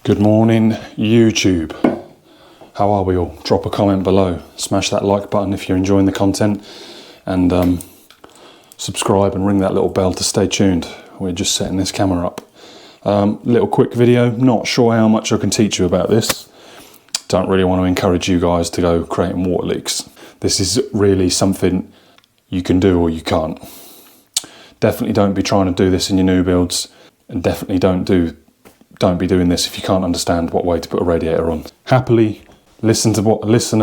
Good morning, YouTube. How are we all? Drop a comment below. Smash that like button if you're enjoying the content, and subscribe and ring that little bell to stay tuned. We're just setting this camera up. Little quick video. Not sure how much I can teach you about this. Don't really want to encourage you guys to go creating water leaks. This is really something you can do or you can't. Definitely don't be trying to do this in your new builds, and definitely don't be doing this if you can't understand what way to put a radiator on. Happily listen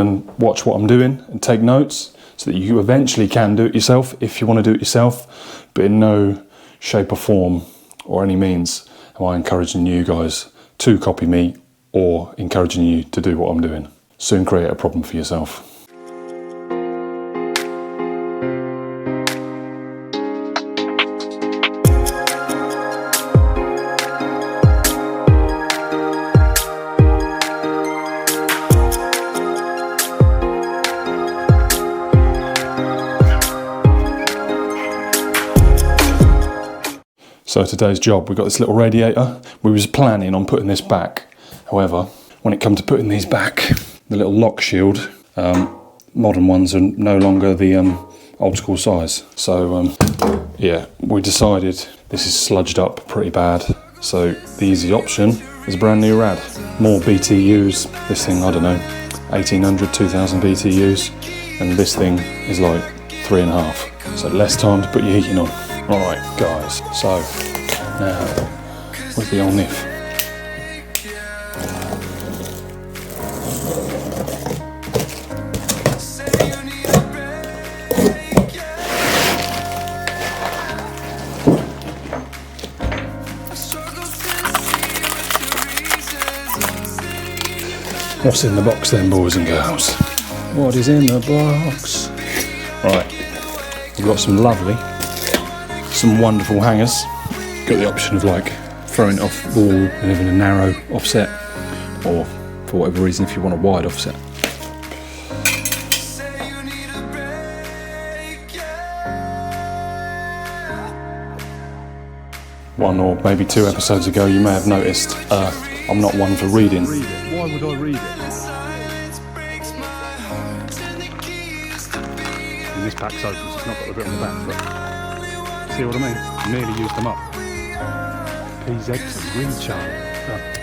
and watch what I'm doing and take notes so that you eventually can do it yourself if you want to do it yourself, but in no shape or form or any means am I encouraging you guys to copy me or encouraging you to do what I'm doing. Soon create a problem for yourself. So today's job, we've got this little radiator. We was planning on putting this back. However, when it comes to putting these back, the little lock shield, modern ones are no longer the old school size. So yeah, we decided this is sludged up pretty bad. So the easy option is a brand new rad. More BTUs, this thing, I don't know, 1800, 2000 BTUs. And this thing is like 3.5. So less time to put your heating on. Alright guys, so now with the old NIF. What's in the box then, boys and girls? What is in the box? Right, we've got some wonderful hangers. Got the option of like throwing it off the wall and having a narrow offset, or for whatever reason if you want a wide offset. One or maybe two episodes ago you may have noticed I'm not one for reading. Why would I read it? And this pack's open, so it's not got the bit on the back, but see what I mean? Nearly used them up. PZ2, recharge.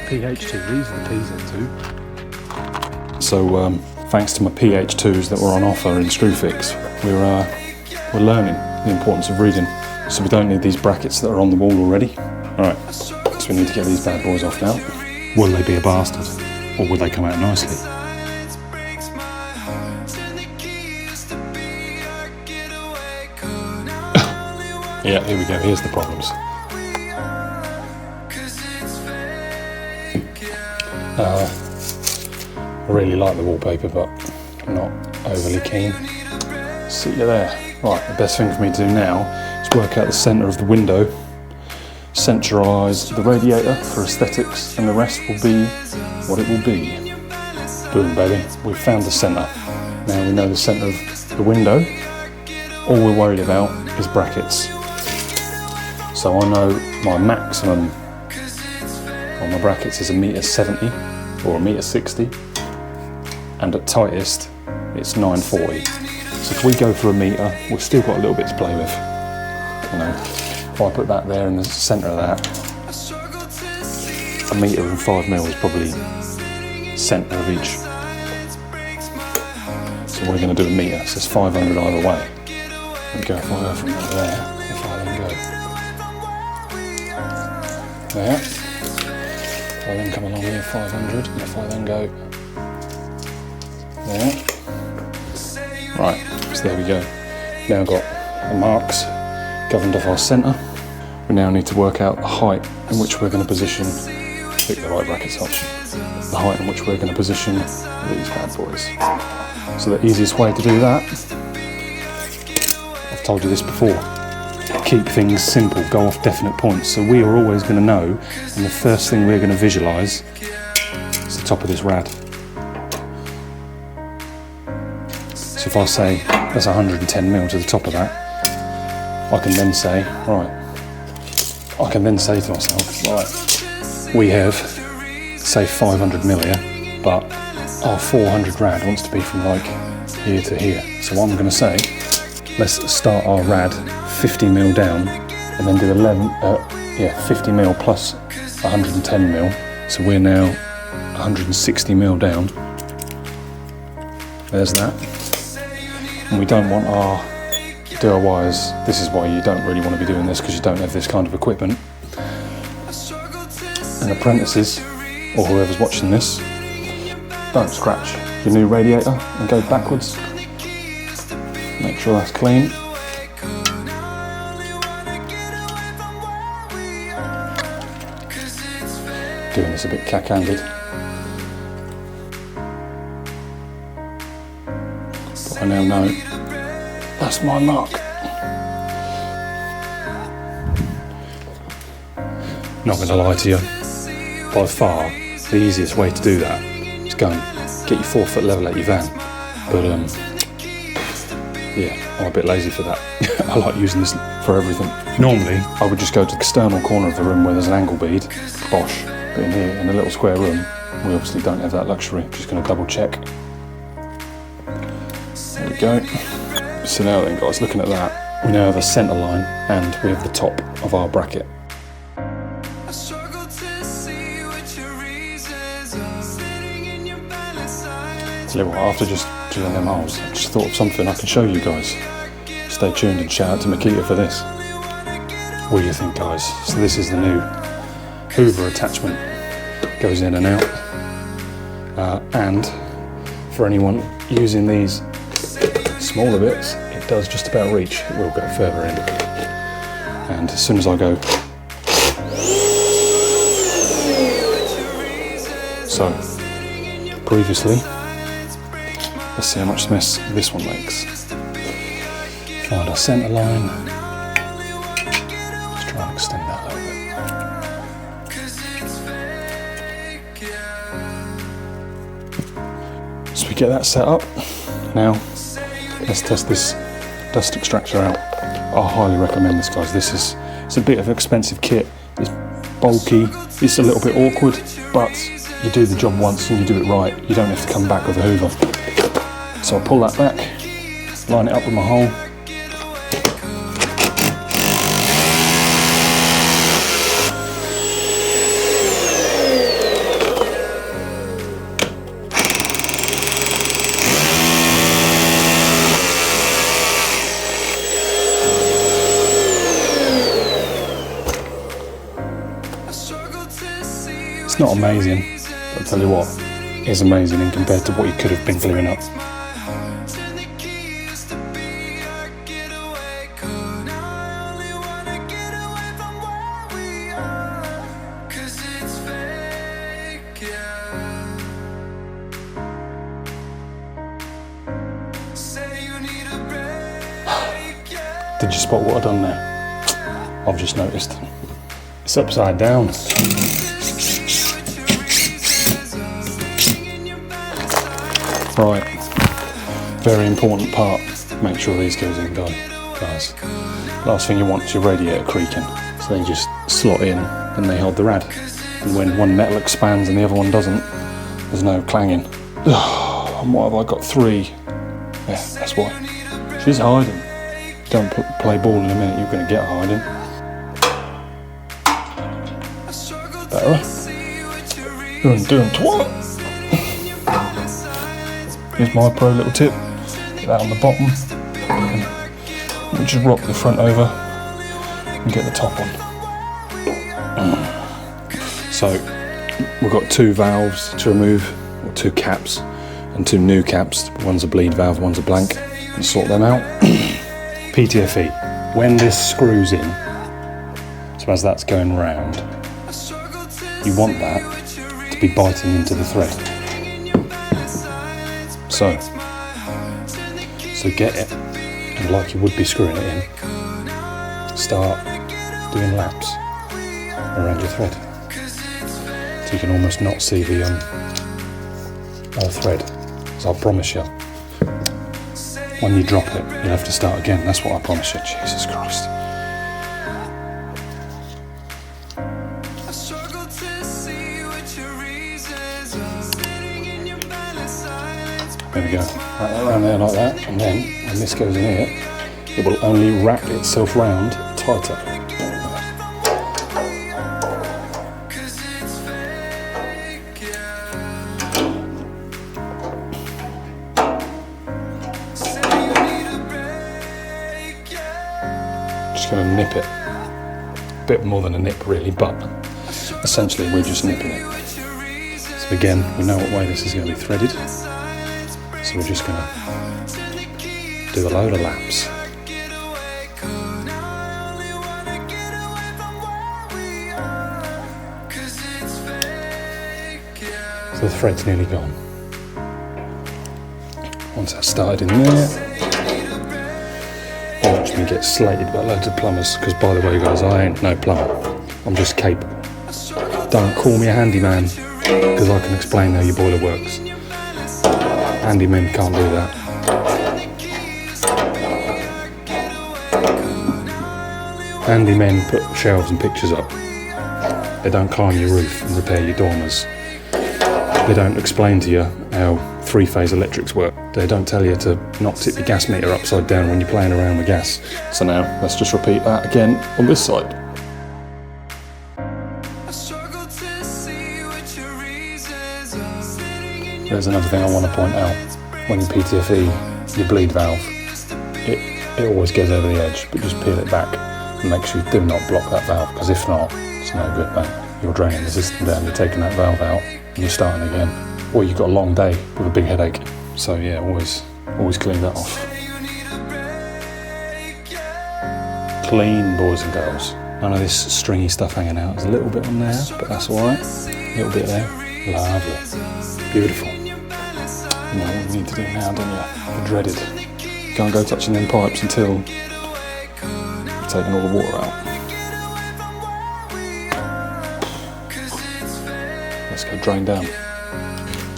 PH2, these are the PZ2. So thanks to my PH2s that were on offer in Screwfix, we're learning the importance of reading. So we don't need these brackets that are on the wall already. Alright, so we need to get these bad boys off now. Will they be a bastard? Or will they come out nicely? Yeah, here we go, here's the problems. I really like the wallpaper, but I'm not overly keen. See you there. Right, the best thing for me to do now is work out the centre of the window, centralise the radiator for aesthetics, and the rest will be what it will be. Boom, baby, we've found the centre. Now we know the centre of the window. All we're worried about is brackets. So I know my maximum on my brackets is 1.70 m or 1.60 m, and at tightest it's 940. So if we go for 1 metre, we've still got a little bit to play with. You know, if I put that there in the centre of that, 1 metre and 5 mil is probably centre of each. So we're going to do 1 metre, so it's 500 either way. We go if I go from there, if I then go there, if I then come along here 500, and if I then go there, right, so there we go. Now got the marks governed off our centre. We now need to work out the height in which we're going to position, pick the right brackets up, the height in which we're going to position these bad boys. So the easiest way to do that, I've told you this before, keep things simple, go off definite points. So we are always going to know, and the first thing we're going to visualise is the top of this rad. So if I say there's 110 mil to the top of that, I can then say, right, I can then say to myself, right, we have say 500 mil here, but our 400 rad wants to be from like here to here. So I'm going to say, let's start our rad 50 mil down, and then do 50 mil plus 110 mil. So we're now 160 mil down. There's that. And we don't want our DIYs, this is why you don't really want to be doing this, because you don't have this kind of equipment. And apprentices, or whoever's watching this, don't scratch your new radiator and go backwards. Make sure that's clean. Doing this a bit cack-handed. But I now know that's my mark. Not going to lie to you, by far the easiest way to do that is go and get your 4 foot level at your van. But yeah, I'm a bit lazy for that. I like using this for everything. Normally I would just go to the external corner of the room where there's an angle bead, bosh. But in here, in a little square room, we obviously don't have that luxury. Just going to double check. There we go. So now then guys, looking at that, we now have a centre line and we have the top of our bracket. Tell you what, after just drilling them holes, I just thought of something I can show you guys. Stay tuned and shout out to Makita for this. What do you think, guys? So this is the new Hoover attachment. Goes in and out. And for anyone using these smaller bits, it does just about reach. It will go further in. And as soon as I go, so previously, let's see how much mess this one makes. Find our centre line. Let's try and extend that a little bit. So we get that set up. Now, let's test this dust extractor out. I highly recommend this, guys. It's a bit of an expensive kit. It's bulky. It's a little bit awkward, but you do the job once and you do it right. You don't have to come back with a Hoover. So I'll pull that back, line it up with my hole. It's not amazing, but I'll tell you what, it's amazing in compared to what you could have been gluing up. Did you spot what I've done there? I've just noticed. It's upside down. Right, very important part. Make sure these goes in, guys. Last thing you want is your radiator creaking. So they just slot in and they hold the rad. And when one metal expands and the other one doesn't, there's no clanging. And what have I got? 3. Yeah, that's why. She's hiding. Don't play ball in a minute, you're going to get hiding. Better. Doing twat. Here's my pro little tip. Get that on the bottom. And just rock the front over and get the top on. So we've got 2 valves to remove, or 2 caps, and 2 new caps. One's a bleed valve, one's a blank. And sort them out. PTFE, when this screws in, so as that's going round, you want that to be biting into the thread. So get it, and like you would be screwing it in, start doing laps around your thread. So you can almost not see the thread. So I promise you, when you drop it, you'll have to start again. That's what I promise you. Jesus Christ. There we go. Wrap that around there like that, and then when this goes in here, it will only wrap itself round tighter. Just going to nip it. A bit more than a nip really, but essentially we're just nipping it. So again, we know what way this is going to be threaded. So we're just going to do a load of laps. So the thread's nearly gone. Once that's started in there, watch me get slated by loads of plumbers, because by the way guys, I ain't no plumber. I'm just capable. Don't call me a handyman, because I can explain how your boiler works. Handymen can't do that. Handymen put shelves and pictures up. They don't climb your roof and repair your dormers. They don't explain to you how three-phase electrics work. They don't tell you to not tip your gas meter upside down when you're playing around with gas. So now, let's just repeat that again on this side. There's another thing I want to point out. When you PTFE your bleed valve, it always goes over the edge, but just peel it back and make sure you do not block that valve, because if not, it's no good, mate. You're draining the system down, you're taking that valve out, and you're starting again. Or you've got a long day with a big headache. So yeah, always clean that off. Clean, boys and girls. None of this stringy stuff hanging out. There's a little bit on there, but that's alright. A little bit there. Lovely. Beautiful. You know what you need to do now, don't you? The dreaded. You can't go touching them pipes until you've taken all the water out. Let's go drain down.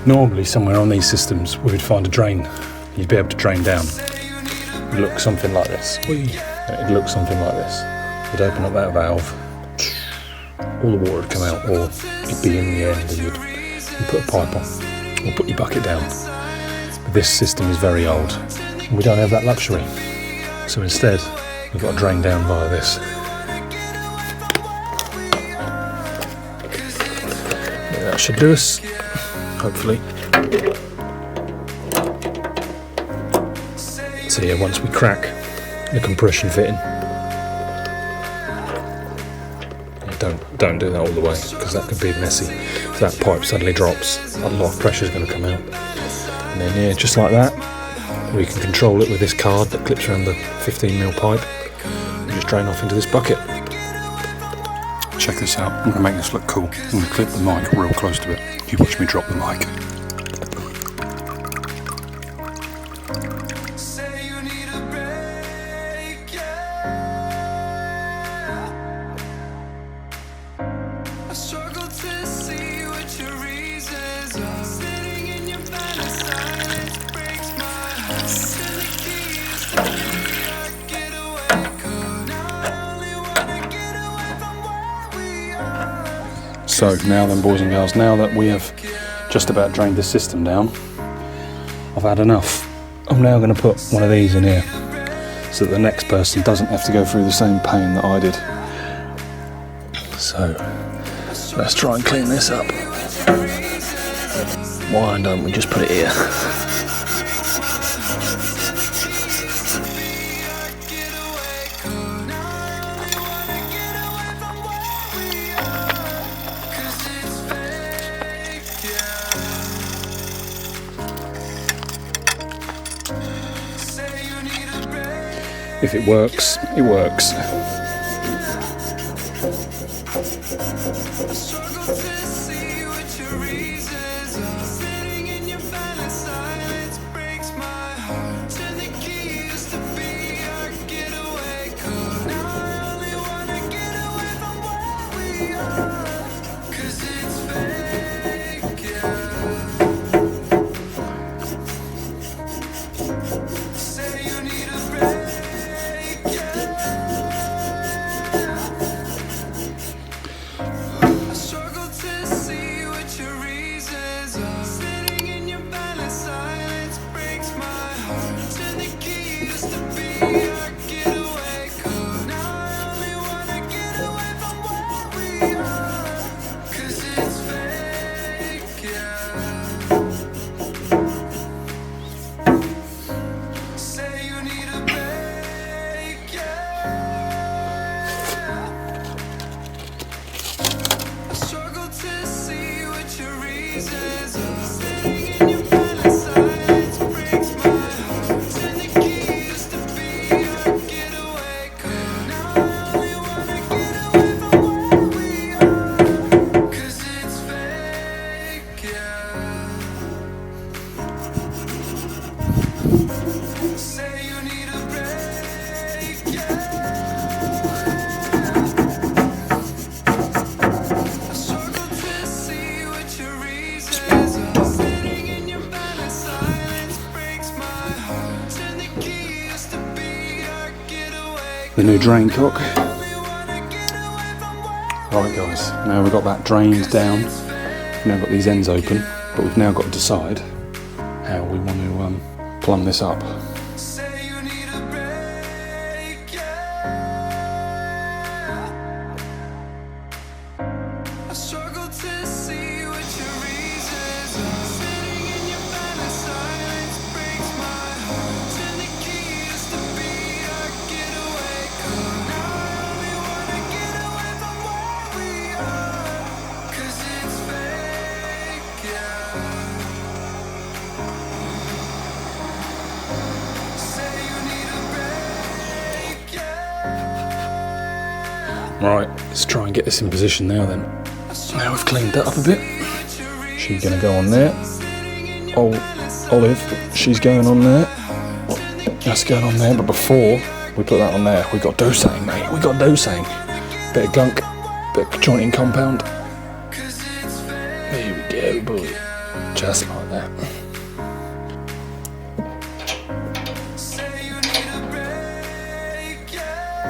Normally somewhere on these systems we would find a drain. You'd be able to drain down. It'd look something like this. It'd look something like this. You'd open up that valve, all the water would come out, or it'd be in the end and you'd put a pipe on, or put your bucket down. But this system is very old, and we don't have that luxury. So instead, we've got to drain down via this. Yeah, that should do us, hopefully. So yeah, once we crack the compression fitting, don't do that all the way, because that could be messy. If that pipe suddenly drops, a lot of pressure is going to come out. And then yeah, just like that, we can control it with this card that clips around the 15mm pipe and just drain off into this bucket. Check this out, I'm going to make this look cool. I'm going to clip the mic real close to it. You watch me drop the mic. So now then, boys and girls, now that we have just about drained this system down, I've had enough. I'm now going to put one of these in here so that the next person doesn't have to go through the same pain that I did. So let's try and clean this up. Why don't we just put it here? If it works, it works. The new drain cock. Right guys, now we've got that drained down, we've now got these ends open, but we've now got to decide how we want to plumb this up. Right, let's try and get this in position now then. Now we've cleaned that up a bit. She's going to go on there. Oh, Olive, she's going on there. That's going on there, but before we put that on there, we've got to do something, mate. We've got to do something. Bit of gunk, bit of jointing compound. There we go, boy. Just like that.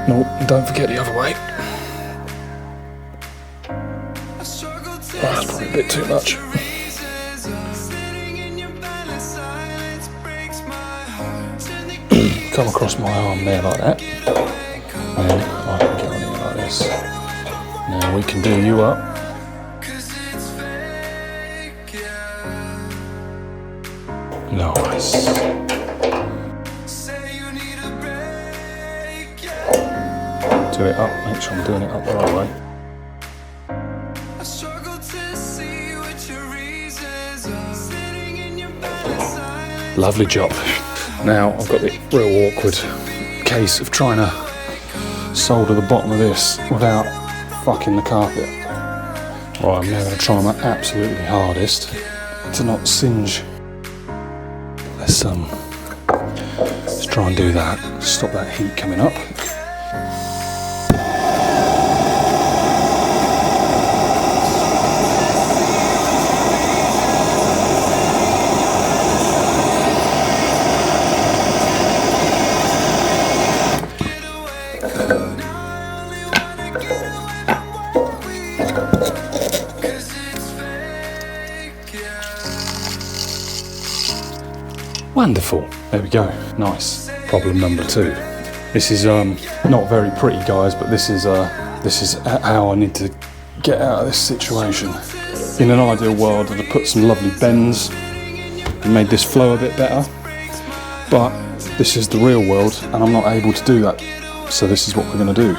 No, don't forget the other way. Oh, that's probably a bit too much. Come across my arm there like that. And I can get on it like this. Now we can do you up. Nice. Do it up, make sure I'm doing it up the right way. Lovely job. Now I've got the real awkward case of trying to solder the bottom of this without fucking the carpet. Right, I'm now going to try my absolutely hardest to not singe. Let's try and do that. Stop that heat coming up. Wonderful. There we go. Nice. Problem number 2. This is not very pretty, guys, but this is how I need to get out of this situation. In an ideal world, I'd have put some lovely bends and made this flow a bit better. But this is the real world, and I'm not able to do that. So this is what we're going to do.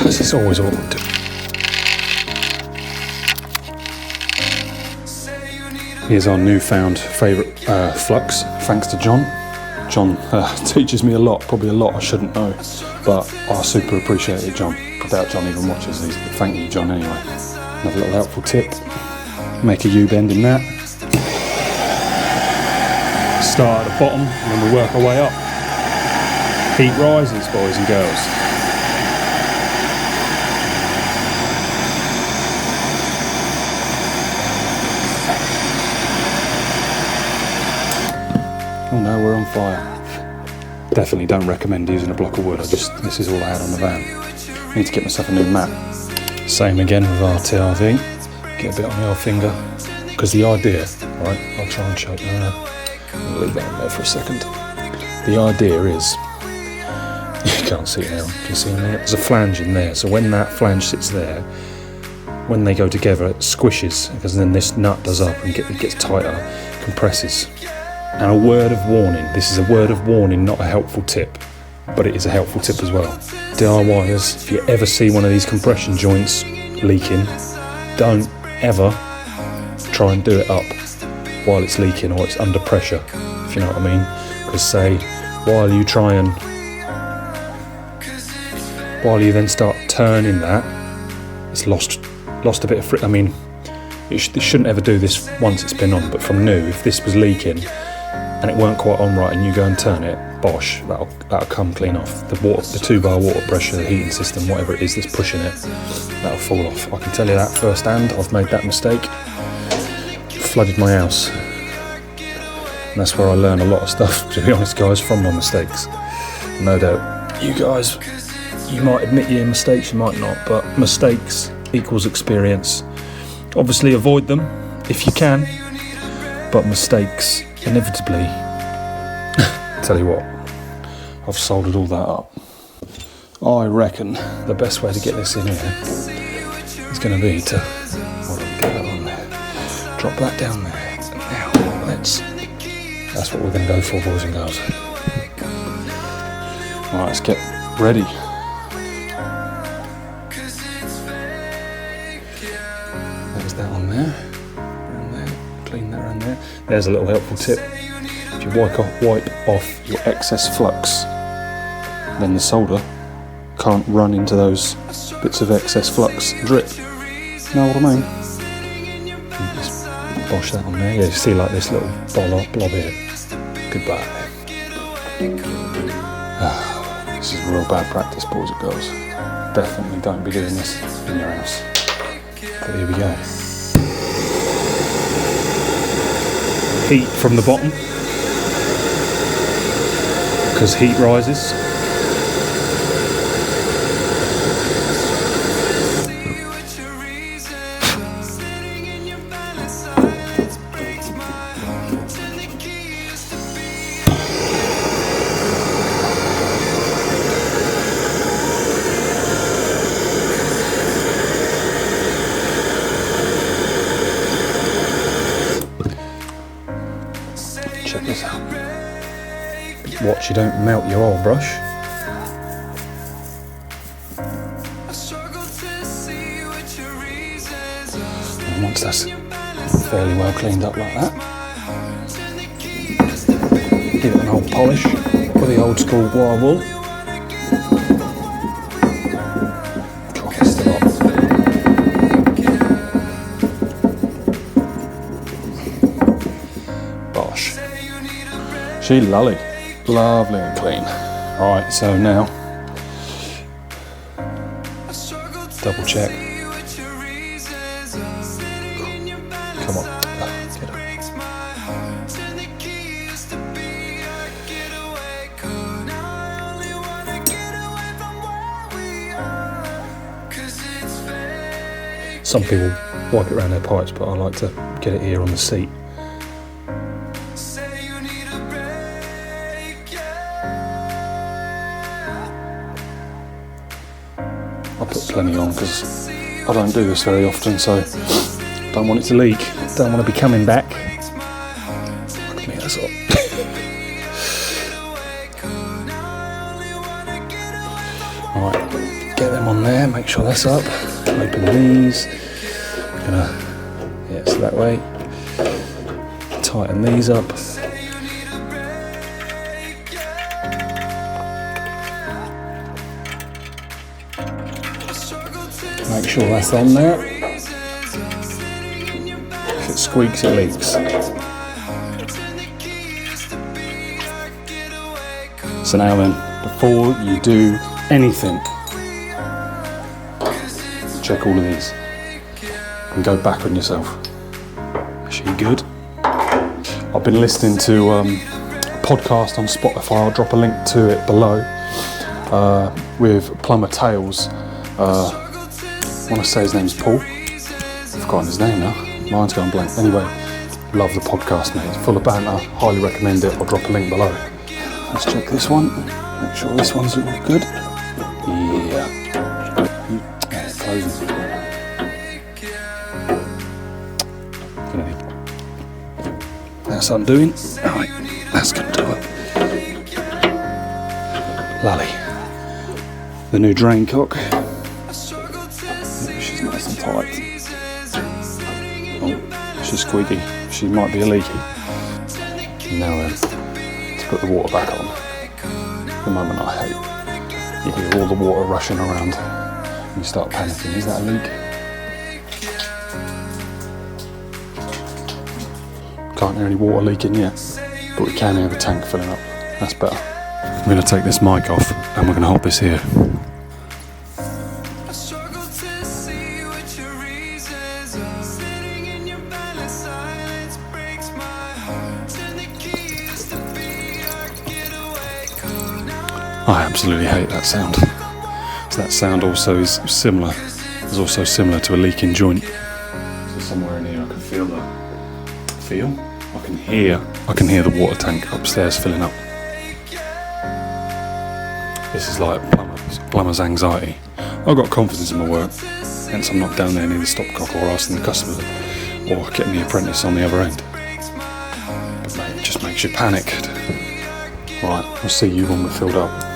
This is always awkward. Here's our newfound favourite flux, thanks to John. John teaches me a lot, probably a lot I shouldn't know, but I super appreciate it, John. I doubt John even watches these, but thank you, John, anyway. Another little helpful tip, make a U-bend in that. Start at the bottom, and then we work our way up. Heat rises, boys and girls. Oh no, we're on fire. Definitely don't recommend using a block of wood. This is all I had on the van. Need to get myself a new mat. Same again with our TRV. Get a bit on the old finger. Because the idea, right, I'll try and show you. I'll leave that in there for a second. The idea is, you can't see it now, can you see in there? There's a flange in there. So when that flange sits there, when they go together, it squishes, because then this nut does up and it gets tighter, compresses. And a word of warning, this is a word of warning, not a helpful tip. but it is a helpful tip as well. DIYers, if you ever see one of these compression joints leaking, don't ever try and do it up while it's leaking or it's under pressure, if you know what I mean. Because say, while you then start turning that, it's lost a bit of friction. I mean, it shouldn't ever do this once it's been on, but from new, if this was leaking and it weren't quite on right and you go and turn it, bosh, that'll come clean off. The 2-bar water pressure, the heating system, whatever it is that's pushing it, that'll fall off. I can tell you that firsthand. I've made that mistake. Flooded my house. And that's where I learn a lot of stuff, to be honest, guys, from my mistakes. No doubt. You guys, you might admit your mistakes, you might not, but mistakes equals experience. Obviously avoid them if you can, but mistakes inevitably. Tell you what, I've soldered all that up. I reckon the best way to get this in here is going to be to get that on there, drop that down there. Now that's what we're going to go for, boys and girls. Alright, let's get ready. There's that on there, around there, clean that around there. There's a little helpful tip. If you wipe off your excess flux, then the solder can't run into those bits of excess flux and drip. Know what I mean? And just bosh that on there. Yeah, you see like this little blob here. Goodbye. This is real bad practice, boys and girls. Definitely don't be doing this in your house. But here we go. Heat from the bottom, because heat rises. Check this out. Watch you don't melt your oil brush. And once that's fairly well cleaned up like that, give it an old polish with the old school wire wool. Try this still up. Bosh. She lovely and clean. Right, so now double check. Come on, get up. Some people wipe it around their pipes, but I like to get it here on the seat. I put plenty on because I don't do this very often, so I don't want it to leak. Don't want to be coming back. Look at me, that's up. Alright, get them on there, make sure that's up. Open these. It's that way. Tighten these up. Make sure that's on there. If it squeaks, it leaks. So now then, before you do anything, check all of these and go back on yourself. Is she good? I've been listening to a podcast on Spotify. I'll drop a link to it below, with Plumber Tales. I want to say his name's Paul. I've forgotten his name now. Mine's going blank. Anyway, love the podcast, mate. It's full of banter. Highly recommend it. I'll drop a link below. Let's check this one. Make sure this one's all good. Yeah. It's closing. That's undoing. Alright, that's going to do it. Lally. the new drain cock. She's nice and tight. Oh, she's squeaky. She might be a leaky. Now then, to put the water back on. The moment I hate. You hear all the water rushing around. And you start panicking. Is that a leak? Can't hear any water leaking yet. But we can hear the tank filling up. That's better. I'm going to take this mic off and we're going to hold this here. I absolutely hate that sound. So that sound also is similar. It's also similar to a leaking joint. So somewhere in here I can feel that. Feel? I can hear the water tank upstairs filling up. This is like plumber's anxiety. I've got confidence in my work, hence I'm not down there near the stopcock or asking the customer or getting the apprentice on the other end. But mate, it just makes you panicked. Right, I'll see you when we're filled up.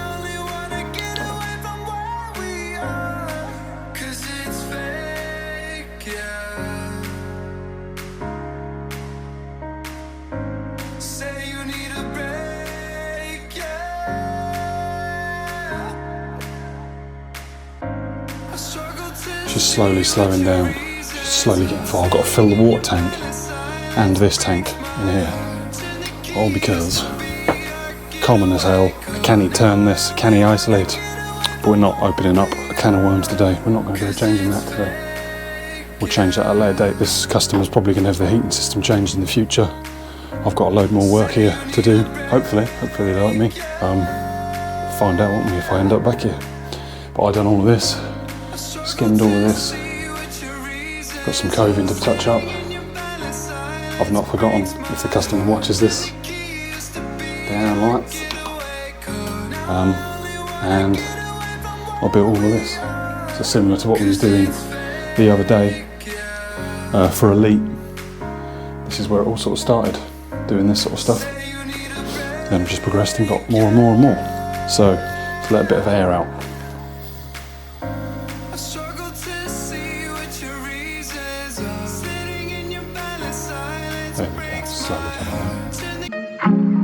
She's slowly slowing down. She's slowly getting full. I've got to fill the water tank and this tank in here. All because, common as hell, can he turn this? Can he isolate? But we're not opening up a can of worms today. We're not going to go changing that today. We'll change that at a later date. This customer's probably going to have the heating system changed in the future. I've got a load more work here to do. Hopefully they like me. Find out, won't we, if I end up back here. But I've done all of this. Skimmed all of this. Got some coving to touch up. I've not forgotten, if the customer watches this, down lights. And I built all of this. So similar to what we was doing the other day for Elite. This is where it all sort of started, doing this sort of stuff. Then I've just progressed and got more and more and more. So to let a bit of air out. There we go, slowly coming out.